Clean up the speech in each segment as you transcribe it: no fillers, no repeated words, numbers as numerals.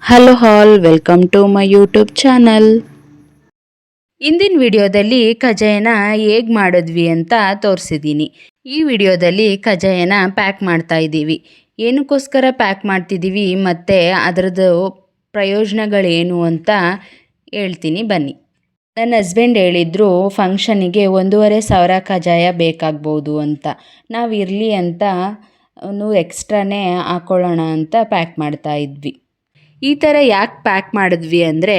Hello all, welcome to my YouTube channel. ಇಂದಿನ ವಿಡಿಯೋದಲ್ಲಿ ಕಜ್ಜಾಯನ ಹೇಗೆ ಮಾಡಿದ್ವಿ ಅಂತ ತೋರಿಸಿದ್ದೀನಿ. ಈ ವಿಡಿಯೋದಲ್ಲಿ ಕಜ್ಜಾಯನ ಪ್ಯಾಕ್ ಮಾಡ್ತಾ ಇದ್ದೀವಿ. ಏನಕ್ಕೋಸ್ಕರ ಪ್ಯಾಕ್ ಮಾಡ್ತಿದ್ದೀವಿ ಮತ್ತು ಅದರದ್ದು ಪ್ರಯೋಜನಗಳೇನು ಅಂತ ಹೇಳ್ತೀನಿ ಬನ್ನಿ. ನನ್ನ ಹಸ್ಬೆಂಡ್ ಹೇಳಿದ್ರು ಫಂಕ್ಷನಿಗೆ 1,500 ಕಜ್ಜಾಯ ಬೇಕಾಗ್ಬೋದು ಅಂತ. ನಾವು ಇರಲಿ ಅಂತ ಎಕ್ಸ್ಟ್ರಾನೇ ಹಾಕ್ಕೊಳ್ಳೋಣ ಅಂತ ಪ್ಯಾಕ್ ಮಾಡ್ತಾ ಇದ್ವಿ. ಈ ಥರ ಯಾಕೆ ಪ್ಯಾಕ್ ಮಾಡಿದ್ವಿ ಅಂದರೆ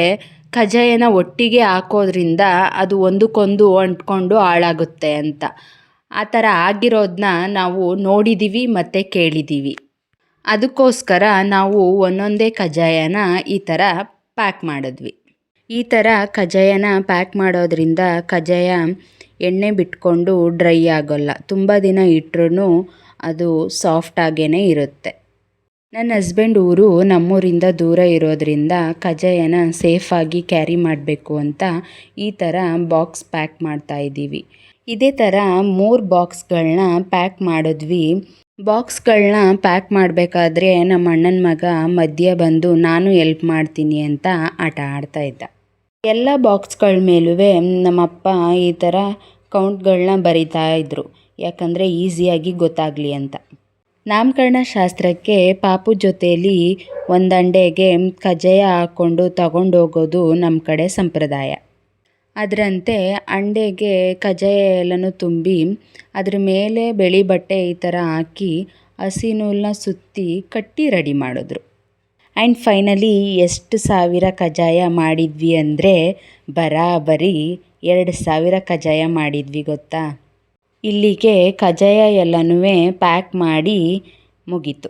ಕಜ್ಜಾಯನ ಒಟ್ಟಿಗೆ ಹಾಕೋದ್ರಿಂದ ಅದು ಒಂದಕ್ಕೊಂದು ಅಂಟ್ಕೊಂಡು ಹಾಳಾಗುತ್ತೆ ಅಂತ. ಆ ಥರ ಆಗಿರೋದನ್ನ ನಾವು ನೋಡಿದ್ದೀವಿ ಮತ್ತು ಕೇಳಿದ್ದೀವಿ. ಅದಕ್ಕೋಸ್ಕರ ನಾವು ಒಂದೊಂದೇ ಕಜ್ಜಾಯನ ಈ ಥರ ಪ್ಯಾಕ್ ಮಾಡಿದ್ವಿ. ಈ ಥರ ಕಜ್ಜಾಯನ ಪ್ಯಾಕ್ ಮಾಡೋದ್ರಿಂದ ಕಜ್ಜಾಯ ಎಣ್ಣೆ ಬಿಟ್ಕೊಂಡು ಡ್ರೈ ಆಗೋಲ್ಲ. ತುಂಬ ದಿನ ಇಟ್ಟರೂ ಅದು ಸಾಫ್ಟಾಗೇ ಇರುತ್ತೆ. ನನ್ನ ಹಸ್ಬೆಂಡ್ ಊರು ನಮ್ಮೂರಿಂದ ದೂರ ಇರೋದ್ರಿಂದ ಕಜ್ಜಾಯನ ಸೇಫಾಗಿ ಕ್ಯಾರಿ ಮಾಡಬೇಕು ಅಂತ ಈ ಥರ ಬಾಕ್ಸ್ ಪ್ಯಾಕ್ ಮಾಡ್ತಾಯಿದ್ದೀವಿ. ಇದೇ ಥರ 3 ಬಾಕ್ಸ್ಗಳನ್ನ ಪ್ಯಾಕ್ ಮಾಡಿದ್ವಿ. ಬಾಕ್ಸ್ಗಳನ್ನ ಪ್ಯಾಕ್ ಮಾಡಬೇಕಾದ್ರೆ ನಮ್ಮ ಅಣ್ಣನ ಮಗ ಮಧ್ಯೆ ಬಂದು ನಾನು ಹೆಲ್ಪ್ ಮಾಡ್ತೀನಿ ಅಂತ ಆಟ ಆಡ್ತಾಯಿದ್ದ. ಎಲ್ಲ ಬಾಕ್ಸ್ಗಳ ಮೇಲೂ ನಮ್ಮಪ್ಪ ಈ ಥರ ಕೌಂಟ್ಗಳನ್ನ ಬರಿತಾ ಇದ್ರು, ಯಾಕಂದರೆ ಈಸಿಯಾಗಿ ಗೊತ್ತಾಗಲಿ ಅಂತ. ನಾಮಕರಣ ಶಾಸ್ತ್ರಕ್ಕೆ ಪಾಪು ಜೊತೆಯಲ್ಲಿ ಒಂದಂಡೆಗೆ ಕಜ್ಜಾಯ ಹಾಕ್ಕೊಂಡು ತಗೊಂಡೋಗೋದು ನಮ್ಮ ಕಡೆ ಸಂಪ್ರದಾಯ. ಅದರಂತೆ ಅಂಡೆಗೆ ಕಜ್ಜಾಯ ಎಲ್ಲನೂ ತುಂಬಿ ಅದ್ರ ಮೇಲೆ ಬಿಳಿ ಬಟ್ಟೆ ಈ ಥರ ಹಾಕಿ ಹಸಿ ನೂಲನ್ನ ಸುತ್ತಿ ಕಟ್ಟಿ ರೆಡಿ ಮಾಡಿದ್ರು. ಆ್ಯಂಡ್ ಫೈನಲಿ ಎಷ್ಟು ಸಾವಿರ ಕಜ್ಜಾಯ ಮಾಡಿದ್ವಿ ಅಂದರೆ ಬರಾಬರಿ 2,000 ಕಜ್ಜಾಯ ಮಾಡಿದ್ವಿ ಗೊತ್ತಾ. ಇಲ್ಲಿಗೆ ಕಜ್ಜಾಯ ಎಲ್ಲನೂ ಪ್ಯಾಕ್ ಮಾಡಿ ಮುಗೀತು.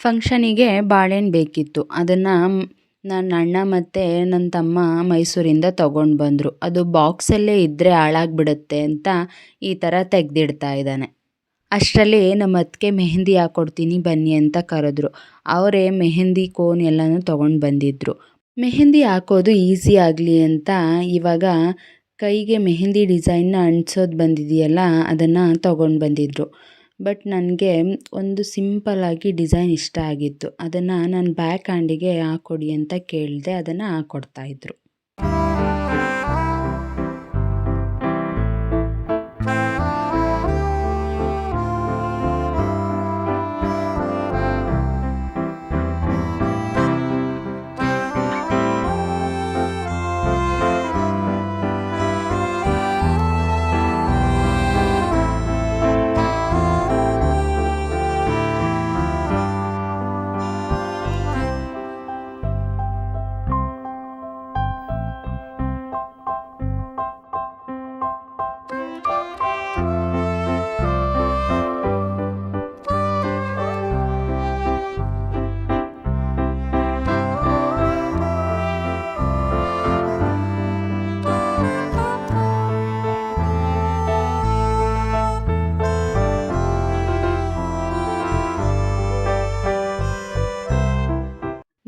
ಫಂಕ್ಷನಿಗೆ ಬಾಳೆಹಣ್ಣು ಬೇಕಿತ್ತು. ಅದನ್ನು ನನ್ನ ಅಣ್ಣ ಮತ್ತು ನನ್ನ ತಮ್ಮ ಮೈಸೂರಿಂದ ತೊಗೊಂಡು ಬಂದರು. ಅದು ಬಾಕ್ಸಲ್ಲೇ ಇದ್ದರೆ ಹಾಳಾಗಿಬಿಡುತ್ತೆ ಅಂತ ಈ ಥರ ತೆಗೆದಿಡ್ತಾ ಇದ್ದಾನೆ. ಅಷ್ಟರಲ್ಲಿ ನಮ್ಮ ಅತ್ತಿಗೆ ಮೆಹಂದಿ ಹಾಕ್ಕೊಡ್ತೀನಿ ಬನ್ನಿ ಅಂತ ಕರೆದ್ರು. ಅವರೇ ಮೆಹಂದಿ ಕೋನ್ ಎಲ್ಲನೂ ತೊಗೊಂಡು ಬಂದಿದ್ದರು. ಮೆಹಂದಿ ಹಾಕೋದು ಈಸಿ ಆಗಲಿ ಅಂತ ಇವಾಗ ಕೈಗೆ ಮೆಹಂದಿ ಡಿಸೈನ್ನ ಅಂಟಿಸೋದು ಬಂದಿದೆಯಲ್ಲ, ಅದನ್ನು ತೊಗೊಂಡು ಬಂದಿದ್ದರು. ಬಟ್ ನನಗೆ ಒಂದು ಸಿಂಪಲ್ಲಾಗಿ ಡಿಸೈನ್ ಇಷ್ಟ ಆಗಿತ್ತು. ಅದನ್ನು ನಾನು ಬ್ಯಾಕ್ ಹ್ಯಾಂಡಿಗೆ ಹಾಕ್ಕೊಡಿ ಅಂತ ಕೇಳಿದೆ. ಅದನ್ನು ಹಾಕ್ಕೊಡ್ತಾಯಿದ್ರು.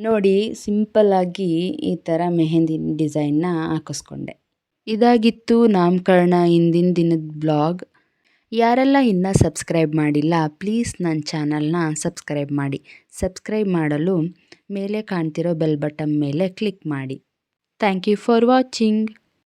ನೋಡಿ, ಸಿಂಪಲ್ಲಾಗಿ ಈ ಥರ ಮೆಹಂದಿ ಡಿಸೈನ್ನ ಹಾಕಿಸ್ಕೊಂಡೆ. ಇದಾಗಿತ್ತು ನಾಮಕರಣ ಹಿಂದಿನ ದಿನದ ಬ್ಲಾಗ್. ಯಾರೆಲ್ಲ ಇನ್ನೂ ಸಬ್ಸ್ಕ್ರೈಬ್ ಮಾಡಿಲ್ಲ ಪ್ಲೀಸ್ ನನ್ನ ಚಾನಲ್ನ ಸಬ್ಸ್ಕ್ರೈಬ್ ಮಾಡಿ. ಸಬ್ಸ್ಕ್ರೈಬ್ ಮಾಡಲು ಮೇಲೆ ಕಾಣ್ತಿರೋ ಬೆಲ್ ಬಟನ್ ಮೇಲೆ ಕ್ಲಿಕ್ ಮಾಡಿ. Thank you for watching.